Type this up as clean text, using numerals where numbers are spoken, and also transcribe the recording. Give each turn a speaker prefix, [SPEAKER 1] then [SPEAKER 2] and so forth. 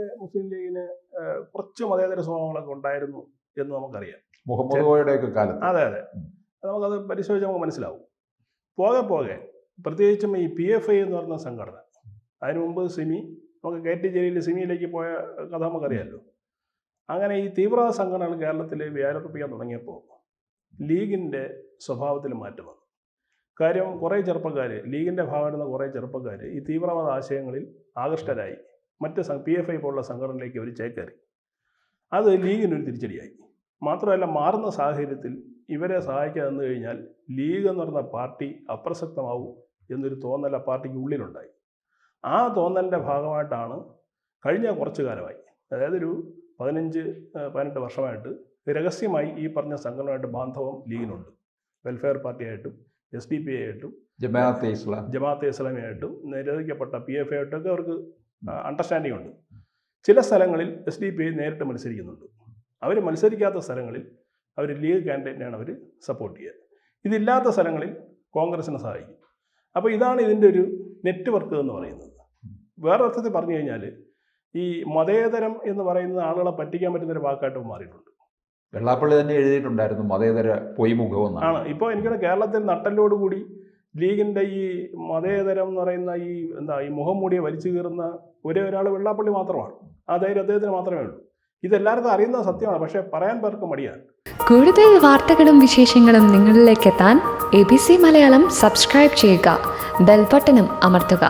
[SPEAKER 1] നേരത്തെ മുസ്ലിം ലീഗിന് കുറച്ച് മതേതര സ്വഭാവങ്ങളൊക്കെ ഉണ്ടായിരുന്നു എന്ന് നമുക്കറിയാം.
[SPEAKER 2] മുഹമ്മദ് കോയയുടെയൊക്കെ കാലത്ത്.
[SPEAKER 1] അതെ അതെ, നമുക്കത് പരിശോധിച്ച് നമുക്ക് മനസ്സിലാവും. പോകെ പോകെ പ്രത്യേകിച്ചും ഈ PFI എന്ന് പറയുന്ന സംഘടന, അതിനു മുമ്പ് സിമി, നമുക്ക് KT ജലീൽ സിമിയിലേക്ക് പോയ കഥ നമുക്കറിയാമല്ലോ. അങ്ങനെ ഈ തീവ്രവാദ സംഘടനകൾ കേരളത്തിൽ വ്യാപിപ്പിക്കാൻ തുടങ്ങിയപ്പോൾ ലീഗിൻ്റെ സ്വഭാവത്തിൽ മാറ്റം വന്നു. കാര്യം കുറേ ചെറുപ്പക്കാർ, ലീഗിൻ്റെ ഭാഗമായിരുന്ന കുറേ ചെറുപ്പക്കാർ ഈ തീവ്രവാദ ആശയങ്ങളിൽ ആകൃഷ്ടരായി മറ്റ് PFI പോലുള്ള സംഘടനയിലേക്ക് അവർ ചേക്കേറി. അത് ലീഗിനൊരു തിരിച്ചടിയായി. മാത്രമല്ല, മാറുന്ന സാഹചര്യത്തിൽ ഇവരെ സഹായിക്കാൻ തന്നു കഴിഞ്ഞാൽ ലീഗ് എന്ന് പറയുന്ന പാർട്ടി അപ്രസക്തമാവും എന്നൊരു തോന്നൽ ആ പാർട്ടിക്ക് ഉള്ളിലുണ്ടായി. ആ തോന്നലിൻ്റെ ഭാഗമായിട്ടാണ് കഴിഞ്ഞ കുറച്ചു കാലമായി, അതായത് ഒരു 15-18 വർഷമായിട്ട് രഹസ്യമായി ഈ പറഞ്ഞ സംഘടനയായിട്ട് ബാന്ധവം ലീഗിനുണ്ട്. വെൽഫെയർ പാർട്ടിയായിട്ടും SDP ആയിട്ടും ജമാഅത്തെ ഇസ്ലാമിയായിട്ടും നിരോധിക്കപ്പെട്ട PFI ആയിട്ടൊക്കെ അവർക്ക് അണ്ടർസ്റ്റാൻഡിംഗ് ഉണ്ട്. ചില സ്ഥലങ്ങളിൽ SDP നേരിട്ട് മത്സരിക്കുന്നുണ്ട്. അവർ മത്സരിക്കാത്ത സ്ഥലങ്ങളിൽ അവർ ലീഗ് കാൻഡിഡേറ്റിനെയാണ് അവർ സപ്പോർട്ട് ചെയ്യുക. ഇതില്ലാത്ത സ്ഥലങ്ങളിൽ കോൺഗ്രസിനെ സഹായിക്കും. അപ്പോൾ ഇതാണ് ഇതിൻ്റെ ഒരു നെറ്റ്വർക്ക് എന്ന് പറയുന്നത്. വേറെ അർത്ഥത്തിൽ പറഞ്ഞു കഴിഞ്ഞാൽ ഈ മതേതരം എന്ന് പറയുന്ന ആളുകളെ പറ്റിക്കാൻ പറ്റുന്നൊരു വാക്കായിട്ട് മാറിയിട്ടുണ്ട്.
[SPEAKER 2] വെള്ളാപ്പള്ളി തന്നെ എഴുതിയിട്ടുണ്ടായിരുന്നു മതേതര പൊയ്മുഖം എന്നാണ്.
[SPEAKER 1] ഇപ്പോൾ എനിക്കൊരു കേരളത്തിൽ നട്ടലോടുകൂടി ലീഗിൻ്റെ ഈ മതേതരം എന്ന് പറയുന്ന ഈ മുഖം മൂടിയെ വലിച്ചു കീറുന്ന ഒരേ ഒരാൾ വെള്ളാപ്പള്ളി മാത്രമാണ്. ആ ധൈര്യം അദ്ദേഹത്തിന് മാത്രമേ ഉള്ളൂ. ഇതെല്ലാവർക്കും അറിയുന്ന സത്യമാണ്, പക്ഷേ പറയാൻ പേർക്ക് മടിയാണ്.
[SPEAKER 3] കൂടുതൽ വാർത്തകളും വിശേഷങ്ങളും നിങ്ങളിലേക്ക് എത്താൻ ABC മലയാളം സബ്സ്ക്രൈബ് ചെയ്യുക, ബെൽ ബട്ടണും അമർത്തുക.